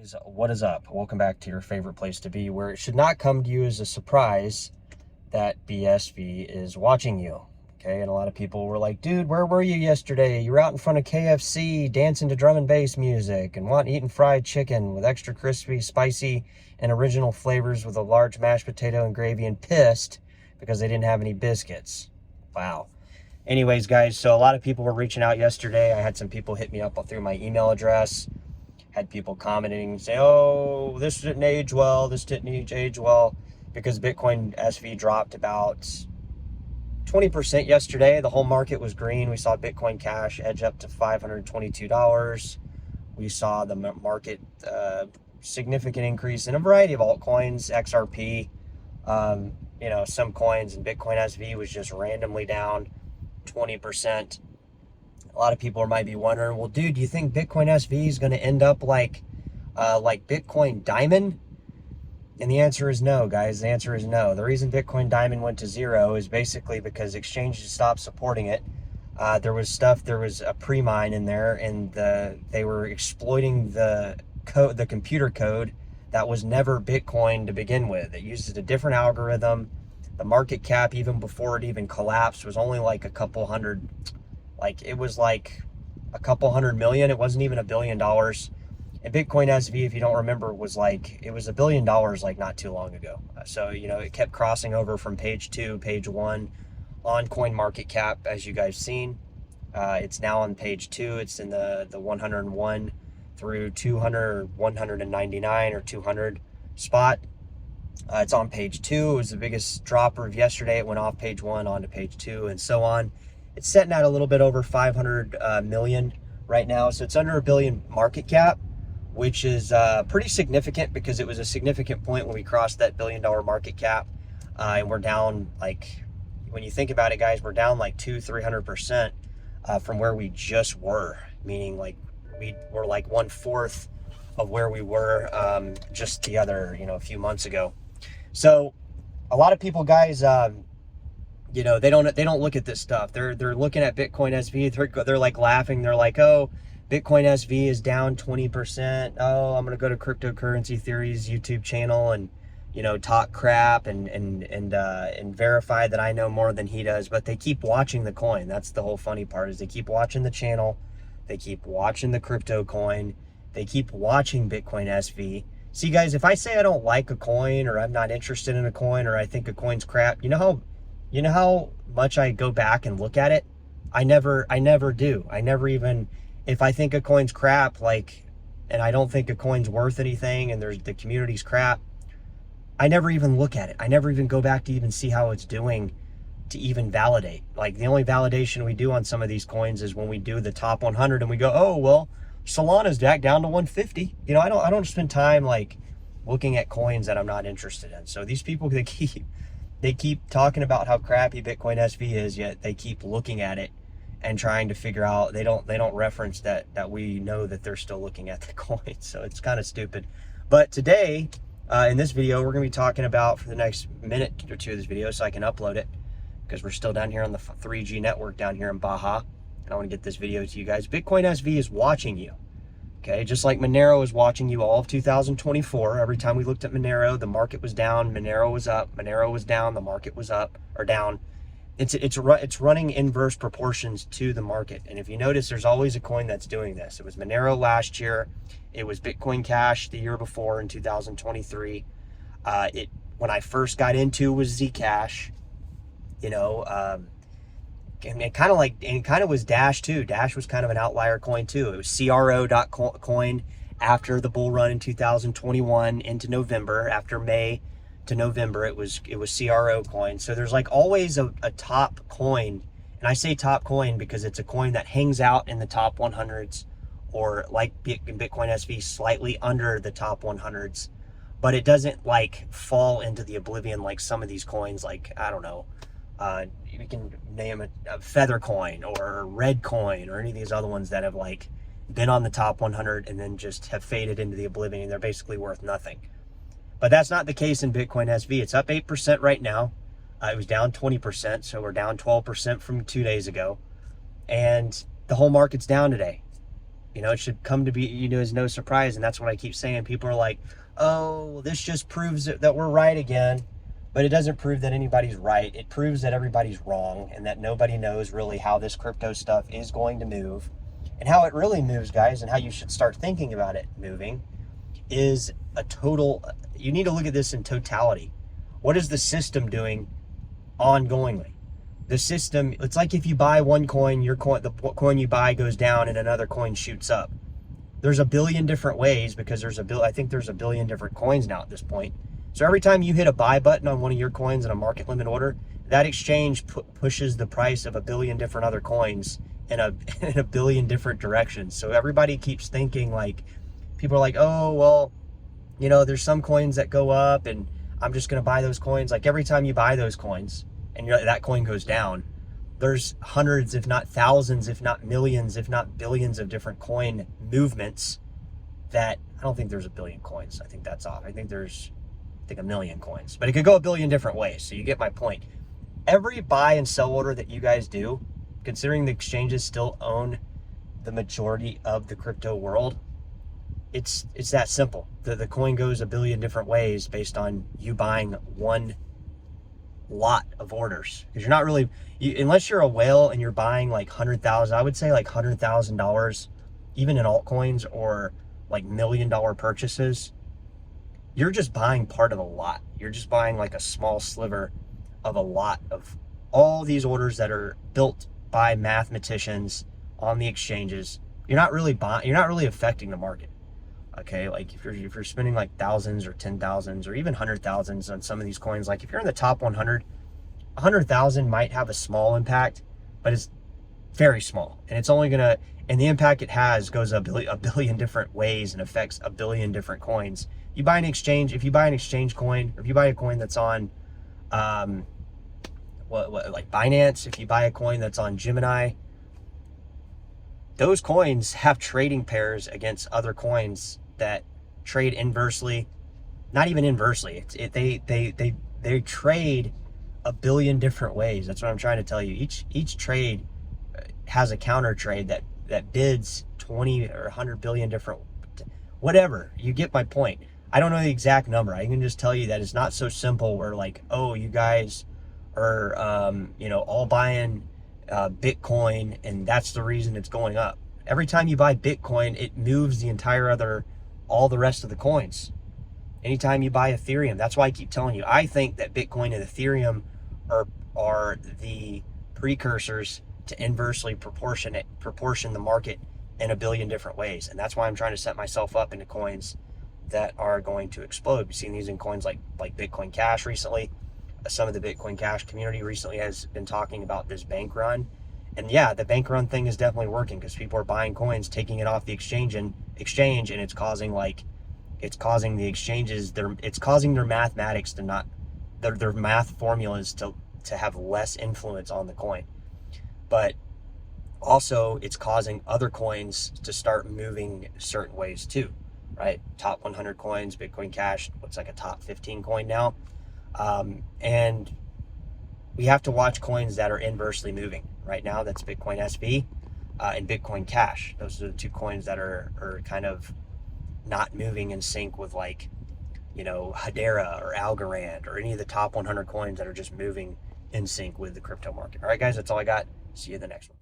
Guys, what is up? Welcome back to your favorite place to be, where it should not come to you as a surprise that BSV is watching you. Okay, and a lot of people were like, dude, where were you yesterday? You were out in front of KFC dancing to drum and bass music and eating fried chicken with extra crispy, spicy, and original flavors with a large mashed potato and gravy, and pissed because they didn't have any biscuits. Wow. Anyways, guys, so a lot of people were reaching out yesterday. I had some people hit me up through my email address. Had people commenting, say, oh, this didn't age well, this didn't age well, because Bitcoin SV dropped about 20% yesterday. The whole market was green. We saw Bitcoin Cash edge up to $522. We saw the market significant increase in a variety of altcoins, XRP, some coins, and Bitcoin SV was just randomly down 20%. A lot of people might be wondering, well, dude, do you think Bitcoin SV is going to end up like Bitcoin Diamond? And the answer is no, guys. The answer is no. The reason Bitcoin Diamond went to zero is basically because exchanges stopped supporting it. There was a pre-mine in there, and they were exploiting the computer code that was never Bitcoin to begin with. It used a different algorithm. The market cap, even before it even collapsed, was only like a couple hundred. It was like a couple $100 million. It wasn't even $1 billion. And Bitcoin SV, if you don't remember, was it was $1 billion like not too long ago. So, it kept crossing over from page 2, page 1 on CoinMarketCap, as you guys seen. It's now on page 2. It's in the 101 through 200, 199 or 200 spot. It's on page 2. It was the biggest dropper of yesterday. It went off page 1 onto page 2 and so on. It's setting at a little bit over 500 million right now. So it's under $1 billion market cap, which is pretty significant because it was a significant point when we crossed that $1 billion market cap. And we're down, when you think about it, guys, we're down 200-300% from where we just were, meaning we were 1/4 of where we were just the other, a few months ago. So a lot of people, guys, they don't look at this stuff. They're looking at Bitcoin SV. They're laughing. They're like, oh, Bitcoin SV is down 20%. Oh, I'm gonna go to Cryptocurrency Theory's YouTube channel and talk crap and verify that I know more than he does. But they keep watching the coin. That's the whole funny part, is they keep watching the channel. They keep watching the crypto coin. They keep watching Bitcoin SV. See, guys, if I say I don't like a coin, or I'm not interested in a coin, or I think a coin's crap, you know how much I go back and look at it? I never do. I never even, if I think a coin's crap, and I don't think a coin's worth anything, and the community's crap, I never even look at it. I never even go back to even see how it's doing to even validate. The only validation we do on some of these coins is when we do the top 100 and we go, oh, well, Solana's back down to 150. I don't spend time looking at coins that I'm not interested in. So these people, they keep talking about how crappy Bitcoin SV is, yet they keep looking at it and trying to figure out. They don't reference that we know that they're still looking at the coin. So it's kind of stupid. But today, in this video, we're going to be talking about, for the next minute or two of this video, so I can upload it, because we're still down here on the 3G network down here in Baja, and I want to get this video to you guys. Bitcoin SV is watching you. Okay, just like Monero is watching you all of 2024. Every time we looked at Monero, the market was down, Monero was up, Monero was down, the market was up or down. It's running inverse proportions to the market. And if you notice, there's always a coin that's doing this. It was Monero last year. It was Bitcoin Cash the year before in 2023. When I first got into was Zcash. And it kind of was Dash too. Dash was kind of an outlier coin too. It was CRO.coin after the bull run in 2021 into November. After May to November, it was CRO coin. So there's always a top coin, and I say top coin because it's a coin that hangs out in the top 100s, or Bitcoin SV, slightly under the top 100s, but it doesn't fall into the oblivion like some of these coins. I don't know. You can name a Feather coin or Red coin or any of these other ones that have been on the top 100 and then just have faded into the oblivion. They're basically worth nothing. But that's not the case in Bitcoin SV. It's up 8% right now. It was down 20%, so we're down 12% from 2 days ago. And the whole market's down today. You know, it should come to be, you know, as no surprise. And that's what I keep saying. People are like, oh, this just proves that we're right again. But it doesn't prove that anybody's right. It proves that everybody's wrong and that nobody knows really how this crypto stuff is going to move. And how it really moves, guys, and how you should start thinking about it moving is a total, you need to look at this in totality. What is the system doing ongoingly? The system, it's like if you buy one coin, the coin you buy goes down and another coin shoots up. There's a billion different ways because I think there's a billion different coins now at this point. So every time you hit a buy button on one of your coins in a market limit order, that exchange pushes the price of a billion different other coins in a billion different directions. So everybody keeps thinking like, people are like, oh, well, you know, there's some coins that go up and I'm just going to buy those coins. Like every time you buy those coins and that coin goes down, there's hundreds, if not thousands, if not millions, if not billions of different coin movements that, I don't think there's a billion coins. I think that's off. I think there's a million coins, but it could go a billion different ways. So you get my point. Every buy and sell order that you guys do, considering the exchanges still own the majority of the crypto world, it's that simple. The coin goes a billion different ways based on you buying one lot of orders. Because you're not really, unless you're a whale and you're buying like 100,000, I would say like $100,000, even in altcoins or like $1 million purchases, you're just buying part of a lot. You're just buying like a small sliver of a lot of all these orders that are built by mathematicians on the exchanges. You're not really affecting the market. Okay, like if you're spending like thousands or 10,000s or even 100,000s on some of these coins, like if you're in the top 100,000 might have a small impact, but it's very small, and it's only gonna, and the impact it has goes a billion different ways and affects a billion different coins. You buy an exchange, if you buy an exchange coin, or if you buy a coin that's on like Binance, if you buy a coin that's on Gemini, those coins have trading pairs against other coins that trade inversely, not even inversely. They trade a billion different ways. That's what I'm trying to tell you. Each trade has a counter trade that bids 20 or 100 billion different, whatever. You get my point. I don't know the exact number. I can just tell you that it's not so simple where like, oh, you guys are, you know, all buying Bitcoin and that's the reason it's going up. Every time you buy Bitcoin, it moves all the rest of the coins. Anytime you buy Ethereum, that's why I keep telling you, I think that Bitcoin and Ethereum are the precursors to inversely proportion the market in a billion different ways. And that's why I'm trying to set myself up into coins that are going to explode. We've seen these in coins like Bitcoin Cash recently. Some of the Bitcoin Cash community recently has been talking about this bank run. And yeah, the bank run thing is definitely working because people are buying coins, taking it off the exchange, and it's causing the exchanges, it's causing their mathematics to not, their math formulas to have less influence on the coin. But also it's causing other coins to start moving certain ways too, right? Top 100 coins, Bitcoin Cash looks like a top 15 coin now. And we have to watch coins that are inversely moving. Right now, that's Bitcoin SV and Bitcoin Cash. Those are the two coins that are kind of not moving in sync with, like, you know, Hedera or Algorand or any of the top 100 coins that are just moving in sync with the crypto market. All right, guys, that's all I got. See you in the next one.